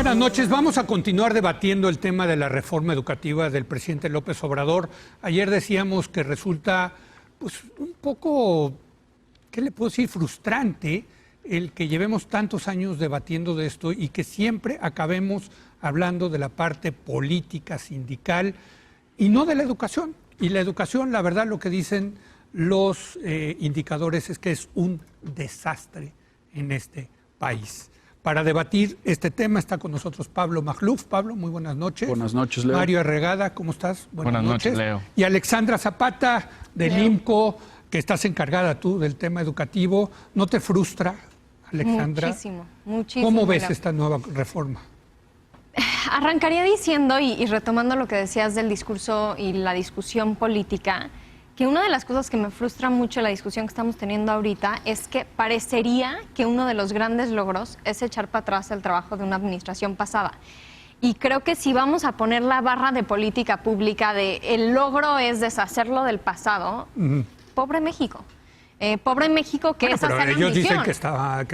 buenas noches. Vamos a continuar debatiendo el tema de la reforma educativa del presidente López Obrador. Ayer decíamos que resulta pues, un poco, ¿qué le puedo decir?, frustrante el que llevemos tantos años debatiendo de esto y que siempre acabemos hablando de la parte política, sindical y no de la educación. Y la educación, la verdad, lo que dicen los indicadores es que es un desastre en este país. Para debatir este tema está con nosotros Pablo Magluf. Pablo, muy buenas noches. Buenas noches, Leo. Mario Arregada, ¿cómo estás? Buenas noches, Leo. Y Alexandra Zapata, del IMCO, que estás encargada tú del tema educativo. ¿No te frustra, Alexandra? Muchísimo. ¿Cómo ves esta nueva reforma? Arrancaría diciendo, y retomando lo que decías del discurso y la discusión política, que una de las cosas que me frustra mucho la discusión que estamos teniendo ahorita es que parecería que uno de los grandes logros es echar para atrás el trabajo de una administración pasada. Y creo que si vamos a poner la barra de política pública de el logro es deshacerlo del pasado, pobre México. Pobre México que esa sea la ellos ambición. Dicen que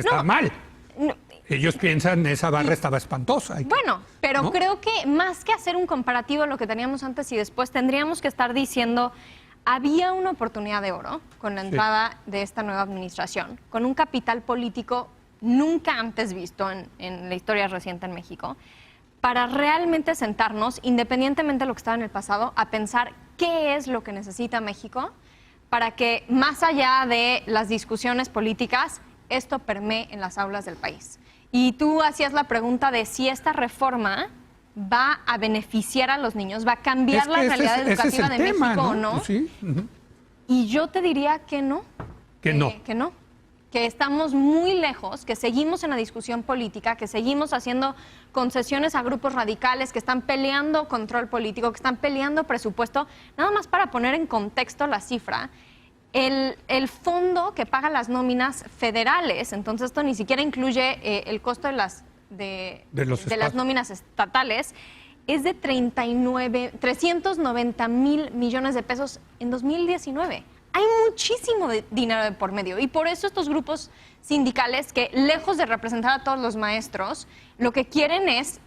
estaba mal. No. Ellos piensan esa barra estaba espantosa. Bueno, pero ¿no? Creo que más que hacer un comparativo de lo que teníamos antes y después, tendríamos que estar diciendo, había una oportunidad de oro con la entrada de esta nueva administración, con un capital político nunca antes visto en la historia reciente en México, para realmente sentarnos, independientemente de lo que estaba en el pasado, a pensar qué es lo que necesita México para que, más allá de las discusiones políticas, esto permee en las aulas del país. Y tú hacías la pregunta de si esta reforma va a beneficiar a los niños, va a cambiar la realidad educativa de México, ¿no? o no. Sí. Y yo te diría que no. Que no. Que estamos muy lejos, que seguimos en la discusión política, que seguimos haciendo concesiones a grupos radicales que están peleando control político, que están peleando presupuesto. Nada más para poner en contexto la cifra, el fondo que paga las nóminas federales, entonces esto ni siquiera incluye el costo de las nóminas estatales, es de 390 mil millones de pesos en 2019. Hay muchísimo dinero de por medio y por eso estos grupos sindicales que, lejos de representar a todos los maestros, lo que quieren es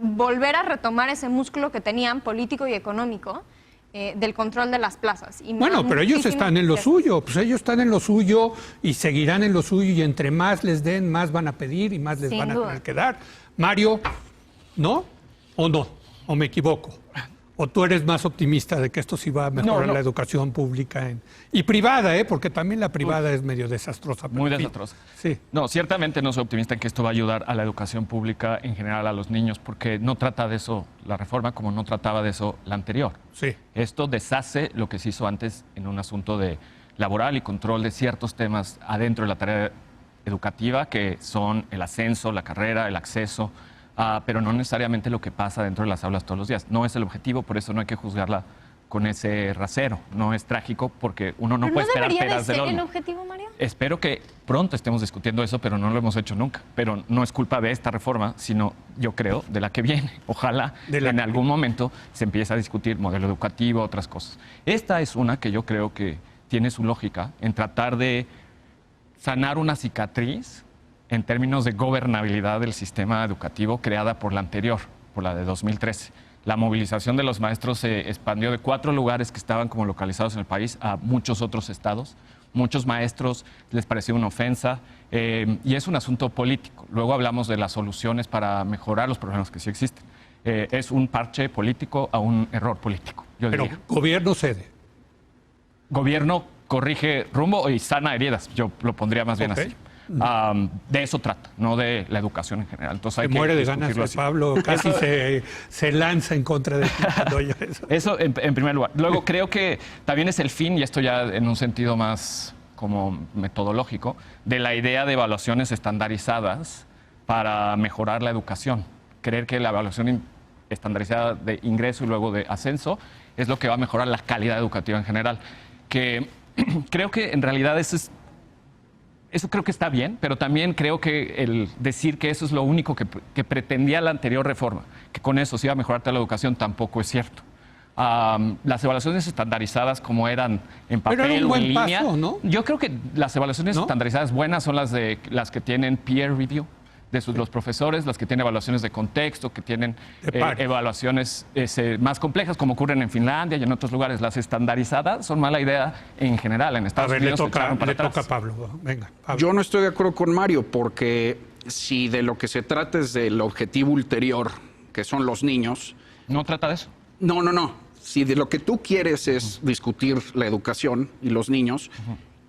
volver a retomar ese músculo que tenían político y económico del control de las plazas. Y bueno, pero ellos están en lo suyo, pues ellos están en lo suyo y seguirán en lo suyo y entre más les den, más van a pedir y más les van a tener que dar. Mario, ¿no? ¿O no? ¿O me equivoco? ¿O tú eres más optimista de que esto sí va a mejorar la educación pública y privada, porque también la privada es medio desastrosa? Muy desastrosa. Sí. No, ciertamente no soy optimista en que esto va a ayudar a la educación pública en general a los niños, porque no trata de eso la reforma como no trataba de eso la anterior. Sí. Esto deshace lo que se hizo antes en un asunto de laboral y control de ciertos temas adentro de la tarea educativa, que son el ascenso, la carrera, el acceso, pero no necesariamente lo que pasa dentro de las aulas todos los días. No es el objetivo, por eso no hay que juzgarla con ese rasero. No es trágico porque uno no puede esperar peras del olmo. ¿El objetivo, Mario? Espero que pronto estemos discutiendo eso, pero no lo hemos hecho nunca. Pero no es culpa de esta reforma, sino, yo creo, de la que viene. Ojalá en algún momento se empiece a discutir modelo educativo, otras cosas. Esta es una que yo creo que tiene su lógica en tratar de sanar una cicatriz en términos de gobernabilidad del sistema educativo creada por la anterior, por la de 2013. La movilización de los maestros se expandió de 4 lugares que estaban como localizados en el país a muchos otros estados. Muchos maestros les pareció una ofensa y es un asunto político. Luego hablamos de las soluciones para mejorar los problemas que sí existen. Es un parche político a un error político, yo diría. Pero gobierno cede. Gobierno corrige rumbo y sana heridas, yo lo pondría más bien así. De eso trata, no de la educación en general. Entonces hay que muere de ganas de Pablo, casi se lanza en contra de ti cuando oye eso. Eso en primer lugar. Luego creo que también es el fin, y esto ya en un sentido más como metodológico, de la idea de evaluaciones estandarizadas para mejorar la educación. Creer que la evaluación estandarizada de ingreso y luego de ascenso es lo que va a mejorar la calidad educativa en general. Que creo que en realidad eso creo que está bien, pero también creo que el decir que eso es lo único que pretendía la anterior reforma, que con eso se iba a mejorar toda la educación, tampoco es cierto. Las evaluaciones estandarizadas como eran en papel o en línea, paso, ¿no? Yo creo que las evaluaciones estandarizadas buenas son las que tienen peer review, los profesores, las que tienen evaluaciones de contexto, que tienen evaluaciones más complejas, como ocurren en Finlandia y en otros lugares. Las estandarizadas son mala idea en general. En Estados Unidos le toca a Pablo. Venga, Pablo. Yo no estoy de acuerdo con Mario, porque si de lo que se trata es del objetivo ulterior, que son los niños... ¿No trata de eso? No. Si de lo que tú quieres es discutir la educación y los niños,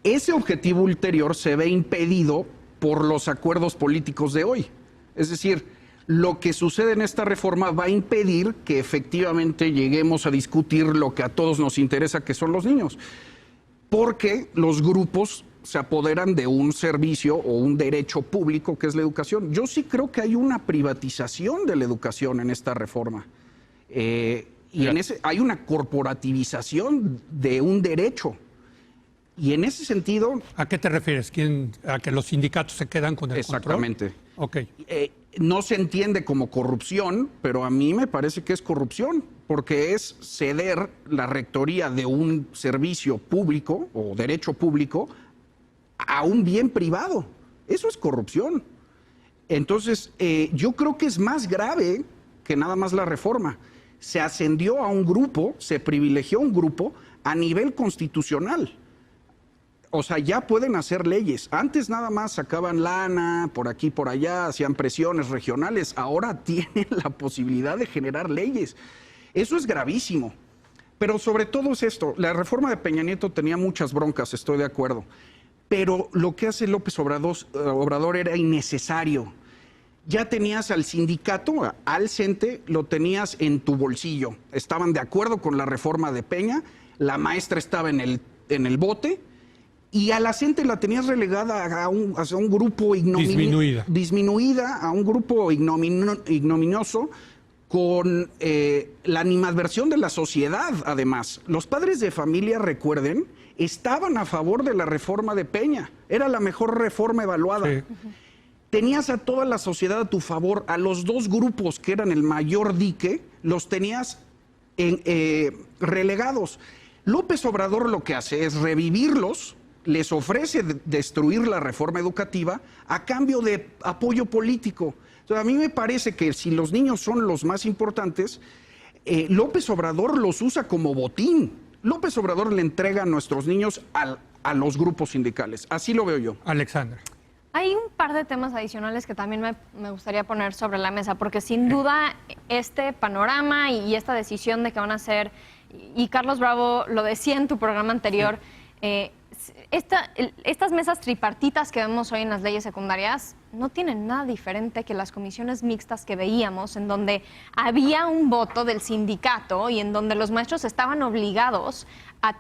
ese objetivo ulterior se ve impedido por los acuerdos políticos de hoy. Es decir, lo que sucede en esta reforma va a impedir que efectivamente lleguemos a discutir lo que a todos nos interesa, que son los niños. Porque los grupos se apoderan de un servicio o un derecho público que es la educación. Yo sí creo que hay una privatización de la educación en esta reforma. Y hay una corporativización de un derecho. Y en ese sentido... ¿A qué te refieres? ¿A que los sindicatos se quedan con el exactamente. control? Ok. No se entiende como corrupción, pero a mí me parece que es corrupción, porque es ceder la rectoría de un servicio público o derecho público a un bien privado. Eso es corrupción. Entonces, yo creo que es más grave que nada más la reforma. Se ascendió a un grupo, se privilegió a un grupo a nivel constitucional. O sea, ya pueden hacer leyes. Antes nada más sacaban lana por aquí, por allá, hacían presiones regionales. Ahora tienen la posibilidad de generar leyes. Eso es gravísimo. Pero sobre todo es esto. La reforma de Peña Nieto tenía muchas broncas, estoy de acuerdo. Pero lo que hace López Obrador era innecesario. Ya tenías al sindicato, al CENTE, lo tenías en tu bolsillo. Estaban de acuerdo con la reforma de Peña, la maestra estaba en el bote, y a la CENTE la tenías relegada a un grupo disminuida, a un grupo ignominioso, con la animadversión de la sociedad, además. Los padres de familia, recuerden, estaban a favor de la reforma de Peña. Era la mejor reforma evaluada. Sí. Tenías a toda la sociedad a tu favor, a los dos grupos que eran el mayor dique, los tenías relegados. López Obrador lo que hace es revivirlos, les ofrece destruir la reforma educativa a cambio de apoyo político. Entonces, a mí me parece que si los niños son los más importantes, López Obrador los usa como botín. López Obrador le entrega a nuestros niños a los grupos sindicales. Así lo veo yo. Alexandra. Hay un par de temas adicionales que también me gustaría poner sobre la mesa, porque sin duda este panorama y esta decisión de que van a hacer, y Carlos Bravo lo decía en tu programa anterior, estas mesas tripartitas que vemos hoy en las leyes secundarias no tienen nada diferente que las comisiones mixtas que veíamos, en donde había un voto del sindicato y en donde los maestros estaban obligados a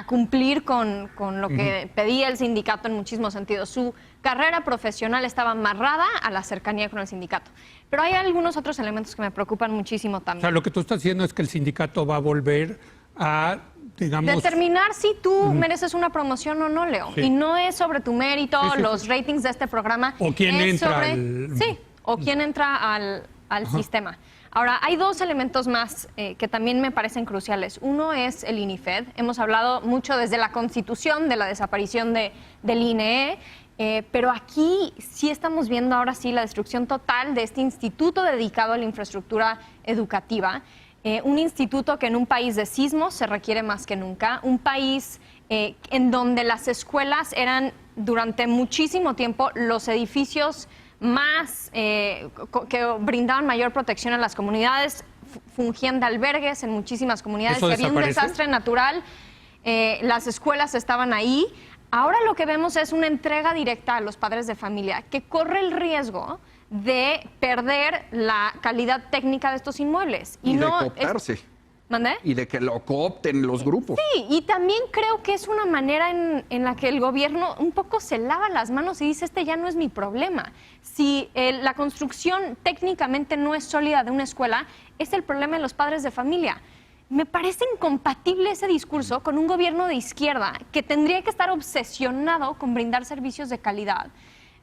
cumplir con lo que pedía el sindicato en muchísimos sentidos. Su carrera profesional estaba amarrada a la cercanía con el sindicato. Pero hay algunos otros elementos que me preocupan muchísimo también. O sea, lo que tú estás diciendo es que el sindicato va a volver a, digamos... determinar si tú mereces una promoción o no, Leo. Sí. Y no es sobre tu mérito, los ratings de este programa. O quién entra quién entra al sistema. Ahora, hay dos elementos más que también me parecen cruciales. Uno es el INIFED. Hemos hablado mucho desde la Constitución de la desaparición del INE, pero aquí sí estamos viendo ahora sí la destrucción total de este instituto dedicado a la infraestructura educativa. Un instituto que en un país de sismos se requiere más que nunca, un país en donde las escuelas eran durante muchísimo tiempo los edificios más que brindaban mayor protección a las comunidades, fungían de albergues en muchísimas comunidades. Si había un desastre natural, las escuelas estaban ahí. Ahora lo que vemos es una entrega directa a los padres de familia que corre el riesgo de perder la calidad técnica de estos inmuebles. Y de cooptarse. ¿Mandé? Y de que lo coopten los grupos. Sí, y también creo que es una manera en la que el gobierno un poco se lava las manos y dice, ya no es mi problema. Si la construcción técnicamente no es sólida de una escuela, es el problema de los padres de familia. Me parece incompatible ese discurso con un gobierno de izquierda que tendría que estar obsesionado con brindar servicios de calidad,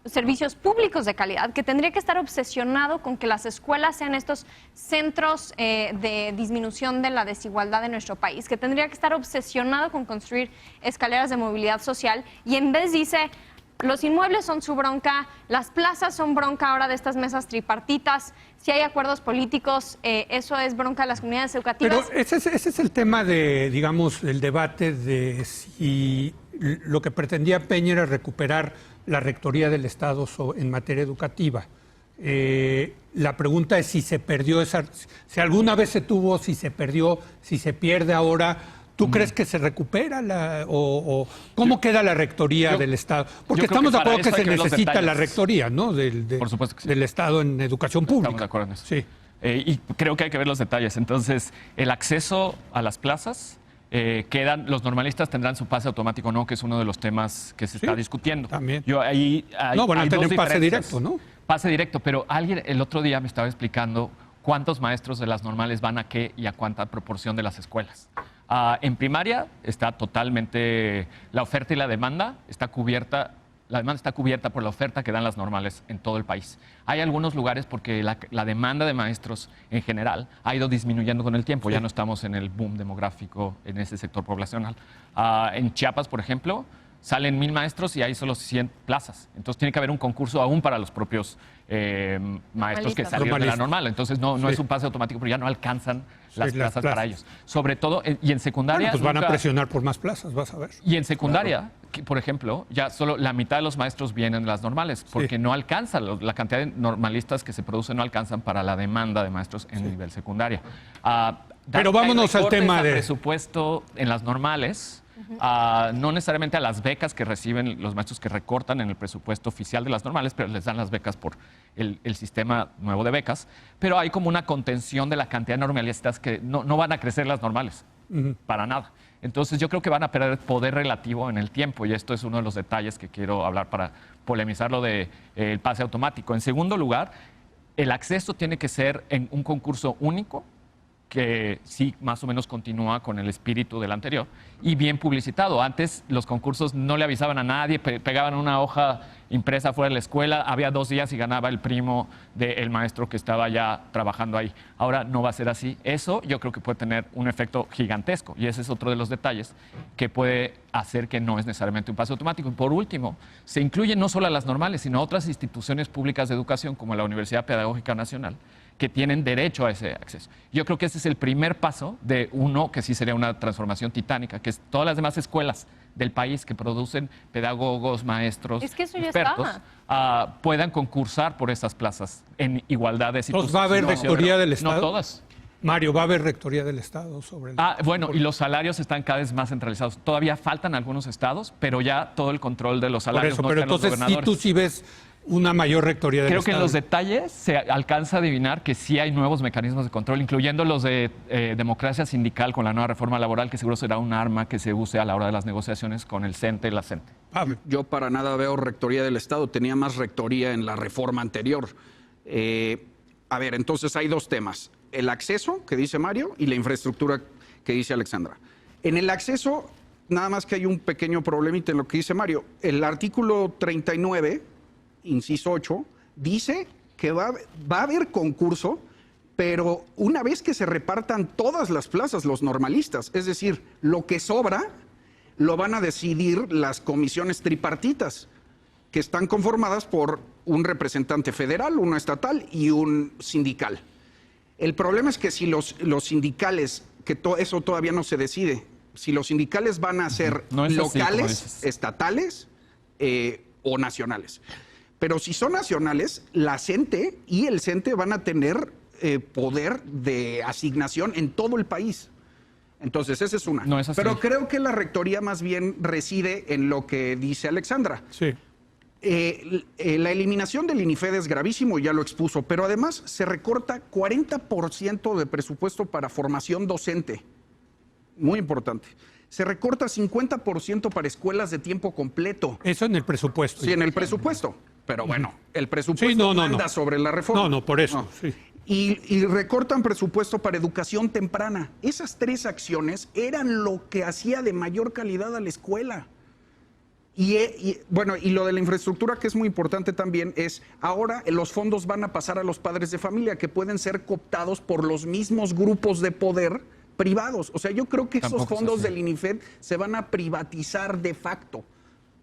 servicios públicos de calidad, que tendría que estar obsesionado con que las escuelas sean estos centros de disminución de la desigualdad de nuestro país, que tendría que estar obsesionado con construir escaleras de movilidad social, y en vez dice, Los inmuebles son su bronca, las plazas son bronca ahora de estas mesas tripartitas. Si hay acuerdos políticos, eso es bronca de las comunidades educativas. Pero ese es el tema de, digamos, el debate de si lo que pretendía Peña era recuperar la rectoría del Estado en materia educativa. La pregunta es si se perdió si alguna vez se tuvo, si se perdió, si se pierde ahora. ¿Tú crees que se recupera o cómo queda la rectoría del Estado? Porque estamos de acuerdo que se necesita la rectoría, ¿no? Por supuesto que sí. Del Estado en educación pública. Estamos de acuerdo en eso. Sí. Y creo que hay que ver los detalles. Entonces, el acceso a las plazas, los normalistas tendrán su pase automático, ¿no? Que es uno de los temas que se está discutiendo. También. Van a tener pase directo, ¿no? Pase directo, pero alguien el otro día me estaba explicando cuántos maestros de las normales van a qué y a cuánta proporción de las escuelas. En primaria está totalmente, la oferta y la demanda está cubierta. La demanda está cubierta por la oferta que dan las normales en todo el país. Hay algunos lugares porque la demanda de maestros en general ha ido disminuyendo con el tiempo. Ya no estamos en el boom demográfico en ese sector poblacional. En Chiapas, por ejemplo, salen 1,000 maestros y hay solo 100 plazas. Entonces tiene que haber un concurso aún para los propios maestros que salieron de la normal. Entonces no es un pase automático, pero ya no alcanzan las plazas para ellos. Sobre todo, y en secundaria... Bueno, pues van a presionar por más plazas, vas a ver. Y en secundaria, por ejemplo, ya solo la mitad de los maestros vienen de las normales, porque no alcanzan, la cantidad de normalistas que se producen no alcanzan para la demanda de maestros en nivel secundaria. Pero vámonos al tema de... presupuesto en las normales... no necesariamente a las becas que reciben los maestros que recortan en el presupuesto oficial de las normales, pero les dan las becas por el sistema nuevo de becas. Pero hay como una contención de la cantidad de normalistas que no van a crecer las normales, para nada. Entonces yo creo que van a perder poder relativo en el tiempo y esto es uno de los detalles que quiero hablar para polemizar lo del pase automático. En segundo lugar, el acceso tiene que ser en un concurso único, que sí más o menos continúa con el espíritu del anterior y bien publicitado. Antes los concursos no le avisaban a nadie, pegaban una hoja impresa fuera de la escuela, había 2 días y ganaba el primo del maestro que estaba ya trabajando ahí. Ahora no va a ser así. Eso yo creo que puede tener un efecto gigantesco y ese es otro de los detalles que puede hacer que no es necesariamente un pase automático. Y por último, se incluyen no solo a las normales, sino a otras instituciones públicas de educación como la Universidad Pedagógica Nacional, que tienen derecho a ese acceso. Yo creo que ese es el primer paso de uno que sí sería una transformación titánica, que es todas las demás escuelas del país que producen pedagogos, maestros, expertos, puedan concursar por esas plazas en igualdad de situaciones. ¿Va a haber rectoría del Estado? No todas. Mario, ¿va a haber rectoría del Estado sobre el... Bueno, y los salarios están cada vez más centralizados. Todavía faltan algunos estados, pero ya todo el control de los salarios por eso, pero entonces sí tú sí ves una mayor rectoría del Estado. Creo que en los detalles se alcanza a adivinar que sí hay nuevos mecanismos de control, incluyendo los de democracia sindical con la nueva reforma laboral, que seguro será un arma que se use a la hora de las negociaciones con el CENTE y la CENTE. Yo para nada veo rectoría del Estado, tenía más rectoría en la reforma anterior. A ver, entonces hay 2 temas, el acceso, que dice Mario, y la infraestructura, que dice Alexandra. En el acceso, nada más que hay un pequeño problemita en lo que dice Mario. El artículo 39... inciso 8, dice que va a haber concurso, pero una vez que se repartan todas las plazas, los normalistas, es decir, lo que sobra lo van a decidir las comisiones tripartitas, que están conformadas por un representante federal, uno estatal y un sindical. El problema es que si los sindicales, eso todavía no se decide, si los sindicales van a ser locales, estatales o nacionales. Pero si son nacionales, la CENTE y el CENTE van a tener poder de asignación en todo el país. Entonces, esa es una. No es así. Pero creo que la rectoría más bien reside en lo que dice Alexandra. Sí. La eliminación del INIFED es gravísimo, ya lo expuso, pero además se recorta 40% de presupuesto para formación docente. Muy importante. Se recorta 50% para escuelas de tiempo completo. Eso en el presupuesto. Sí, en el presupuesto. Pero bueno, el presupuesto manda sobre la reforma. No, por eso. Sí. Y recortan presupuesto para educación temprana. Esas 3 acciones eran lo que hacía de mayor calidad a la escuela. Y lo de la infraestructura, que es muy importante también, es ahora los fondos van a pasar a los padres de familia, que pueden ser cooptados por los mismos grupos de poder privados. O sea, yo creo que esos fondos del INIFED se van a privatizar de facto.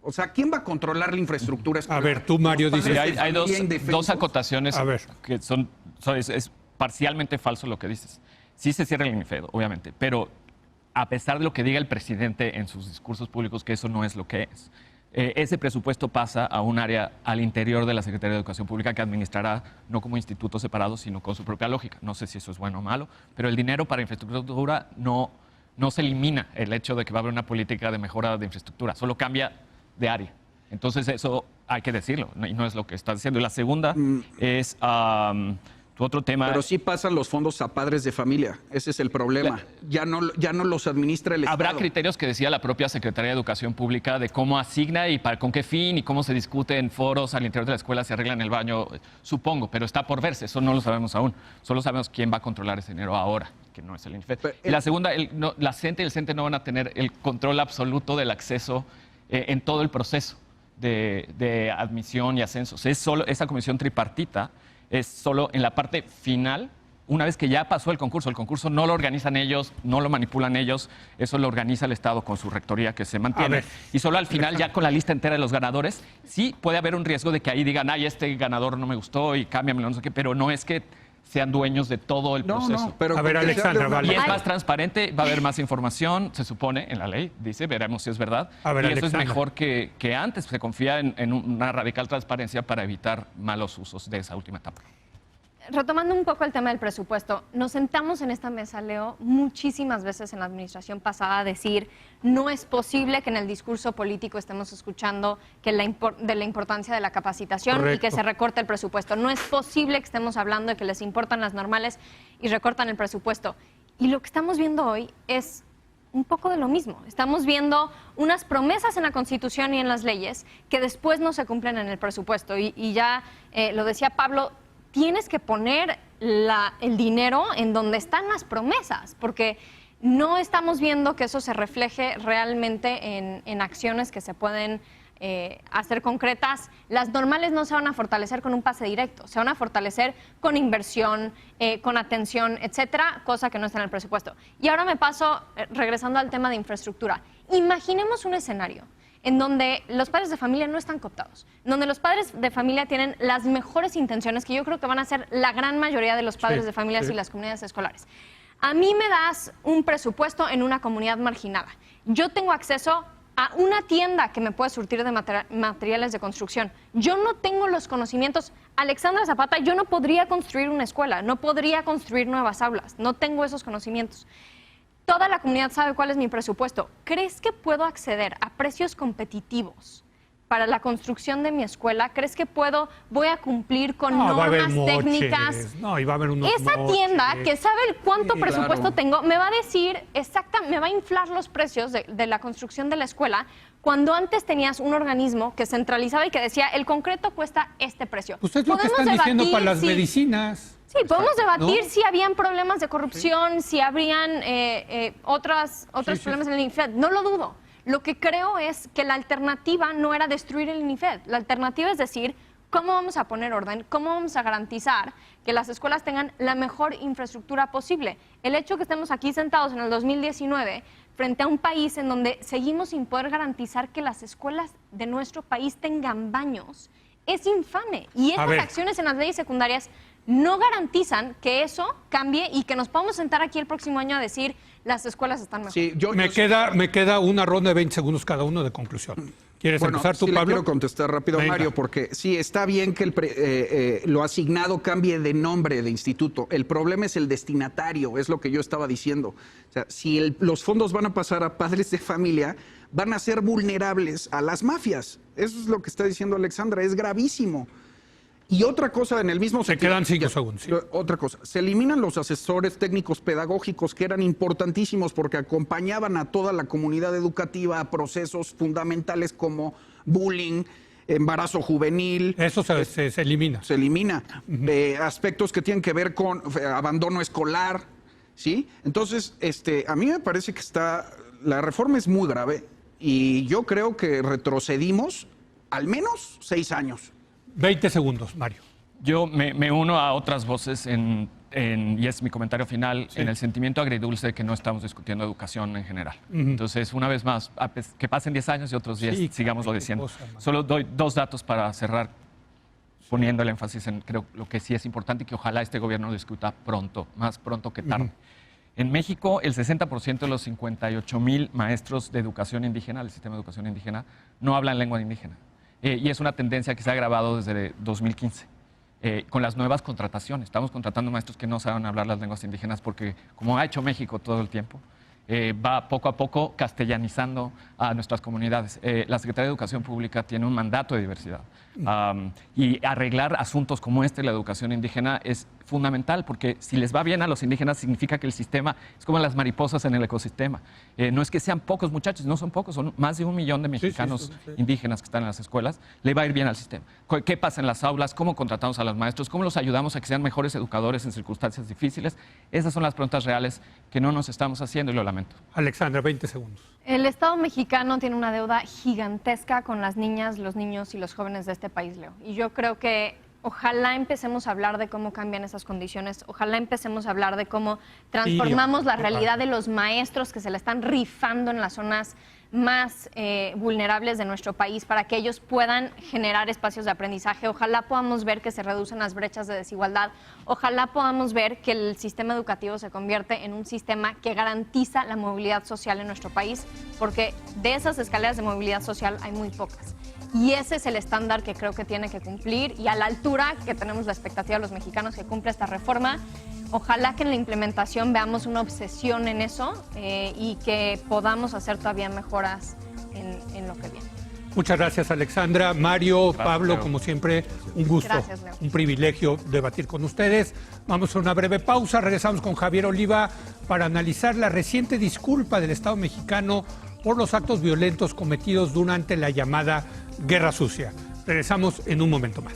Pues, O sea, ¿quién va a controlar la infraestructura escolar? A ver, tú, Mario, Los dices... padres de hay familia indefensos. dos acotaciones A ver. que es parcialmente falso lo que dices. Sí se cierra el INIFED, obviamente, pero a pesar de lo que diga el presidente en sus discursos públicos, que eso no es lo que es. Ese presupuesto pasa a un área al interior de la Secretaría de Educación Pública que administrará no como institutos separados, sino con su propia lógica. No sé si eso es bueno o malo, pero el dinero para infraestructura no se elimina el hecho de que va a haber una política de mejora de infraestructura, solo cambia de área. Entonces eso hay que decirlo, y no es lo que estás diciendo. Y la segunda es tu otro tema. Pero sí pasan los fondos a padres de familia. Ese es el problema. Ya no los administra el Estado. Habrá criterios que decía la propia Secretaría de Educación Pública de cómo asigna y con qué fin y cómo se discute en foros al interior de la escuela, se arregla en el baño, supongo, pero está por verse, eso no lo sabemos aún. Solo sabemos quién va a controlar ese dinero ahora, que no es el INFED. Y la segunda, la CENTE y el CENTE no van a tener el control absoluto del acceso en todo el proceso de admisión y ascensos. Es solo esa comisión tripartita. Es solo en la parte final, una vez que ya pasó el concurso no lo organizan ellos, no lo manipulan ellos, eso lo organiza el Estado con su rectoría que se mantiene. Y solo al final, ya con la lista entera de los ganadores, sí puede haber un riesgo de que ahí digan, ay, este ganador no me gustó y cámbiamelo, no sé qué, pero no es que sean dueños de todo el proceso. No, pero a ver, Alexandra, vale. Y es más transparente, va a haber más información, se supone, en la ley, dice, veremos si es verdad. A ver, y eso Alexandra. es mejor que antes, se confía en una radical transparencia para evitar malos usos de esa última etapa. Retomando un poco el tema del presupuesto, nos sentamos en esta mesa, Leo, muchísimas veces en la administración pasada a decir no es posible que en el discurso político estemos escuchando de la importancia de la capacitación. Correcto. Y que se recorte el presupuesto. No es posible que estemos hablando de que les importan las normales y recortan el presupuesto. Y lo que estamos viendo hoy es un poco de lo mismo. Estamos viendo unas promesas en la Constitución y en las leyes que después no se cumplen en el presupuesto. Y ya lo decía Pablo, tienes que poner el dinero en donde están las promesas, porque no estamos viendo que eso se refleje realmente en acciones que se pueden hacer concretas. Las normales no se van a fortalecer con un pase directo, se van a fortalecer con inversión, con atención, etcétera, cosa que no está en el presupuesto. Y ahora me paso, regresando al tema de infraestructura. Imaginemos un escenario en donde los padres de familia no están cooptados, en donde los padres de familia tienen las mejores intenciones, que yo creo que van a ser la gran mayoría de los padres de familias y las comunidades escolares. A mí me das un presupuesto en una comunidad marginada. Yo tengo acceso a una tienda que me puede surtir de materiales de construcción. Yo no tengo los conocimientos. Alexandra Zapata, yo no podría construir una escuela, no podría construir nuevas aulas, no tengo esos conocimientos. Toda la comunidad sabe cuál es mi presupuesto. ¿Crees que puedo acceder a precios competitivos para la construcción de mi escuela? ¿Crees que voy a cumplir con normas técnicas? No, y va a haber unos Esa tienda que sabe cuánto presupuesto tengo, me va a decir me va a inflar los precios de la construcción de la escuela, cuando antes tenías un organismo que centralizaba y que decía, el concreto cuesta este precio. Pues es lo que están diciendo para las medicinas. Sí, podemos debatir si habían problemas de corrupción, si habrían otros problemas en el INIFED. No lo dudo. Lo que creo es que la alternativa no era destruir el INIFED. La alternativa es decir, ¿cómo vamos a poner orden? ¿Cómo vamos a garantizar que las escuelas tengan la mejor infraestructura posible? El hecho que estemos aquí sentados en el 2019 frente a un país en donde seguimos sin poder garantizar que las escuelas de nuestro país tengan baños es infame. Y estas acciones en las leyes secundarias no garantizan que eso cambie y que nos podamos sentar aquí el próximo año a decir las escuelas están mejor. Sí, me queda una ronda de 20 segundos cada uno de conclusión. ¿Quieres empezar tú, sí, Pablo? Quiero contestar rápido, Venga. Mario, porque sí, está bien que lo asignado cambie de nombre de instituto. El problema es el destinatario, es lo que yo estaba diciendo. O sea, si los fondos van a pasar a padres de familia, van a ser vulnerables a las mafias. Eso es lo que está diciendo Alexandra, es gravísimo. Y otra cosa, en el mismo sentido... Se quedan 5 segundos. Sí. Otra cosa, se eliminan los asesores técnicos pedagógicos que eran importantísimos porque acompañaban a toda la comunidad educativa a procesos fundamentales como bullying, embarazo juvenil. Eso se elimina. Se elimina. Aspectos que tienen que ver con abandono escolar, ¿sí? Entonces, a mí me parece que la reforma es muy grave y yo creo que retrocedimos al menos 6 años. 20 segundos, Mario. Yo me uno a otras voces en y es mi comentario final, en el sentimiento agridulce de que no estamos discutiendo educación en general. Entonces, una vez más, que pasen 10 años y otros 10, sigámoslo diciendo. Solo doy 2 datos para cerrar, poniendo el énfasis en creo lo que sí es importante y que ojalá este gobierno lo discuta pronto, más pronto que tarde. En México, el 60% de los 58,000 maestros de educación indígena, del sistema de educación indígena, no hablan lengua indígena. Y es una tendencia que se ha agravado desde 2015. Con las nuevas contrataciones. Estamos contratando maestros que no saben hablar las lenguas indígenas porque, como ha hecho México todo el tiempo, va poco a poco castellanizando a nuestras comunidades. La Secretaría de Educación Pública tiene un mandato de diversidad. Y arreglar asuntos como este, la educación indígena, es fundamental, porque si les va bien a los indígenas significa que el sistema es como las mariposas en el ecosistema. No es que sean pocos muchachos, no son pocos, son más de 1 millón de mexicanos indígenas que están en las escuelas, le va a ir bien al sistema. ¿Qué pasa en las aulas? ¿Cómo contratamos a los maestros? ¿Cómo los ayudamos a que sean mejores educadores en circunstancias difíciles? Esas son las preguntas reales que no nos estamos haciendo y lo lamento. Alexandra, 20 segundos. El Estado mexicano tiene una deuda gigantesca con las niñas, los niños y los jóvenes de este país, Leo. Y yo creo que ojalá empecemos a hablar de cómo cambian esas condiciones, ojalá empecemos a hablar de cómo transformamos la realidad de los maestros que se la están rifando en las zonas más vulnerables de nuestro país para que ellos puedan generar espacios de aprendizaje. Ojalá podamos ver que se reducen las brechas de desigualdad. Ojalá podamos ver que el sistema educativo se convierte en un sistema que garantiza la movilidad social en nuestro país, porque de esas escaleras de movilidad social hay muy pocas. Y ese es el estándar que creo que tiene que cumplir, y a la altura que tenemos la expectativa de los mexicanos que cumpla esta reforma. Ojalá que en la implementación veamos una obsesión en eso y que podamos hacer todavía mejoras en lo que viene. Muchas gracias, Alexandra. Mario, Gracias, Pablo, Leo. como siempre, un gusto, Gracias, Leo. un privilegio debatir con ustedes. Vamos a una breve pausa, regresamos con Javier Oliva para analizar la reciente disculpa del Estado mexicano por los actos violentos cometidos durante la llamada Guerra Sucia. Regresamos en un momento más.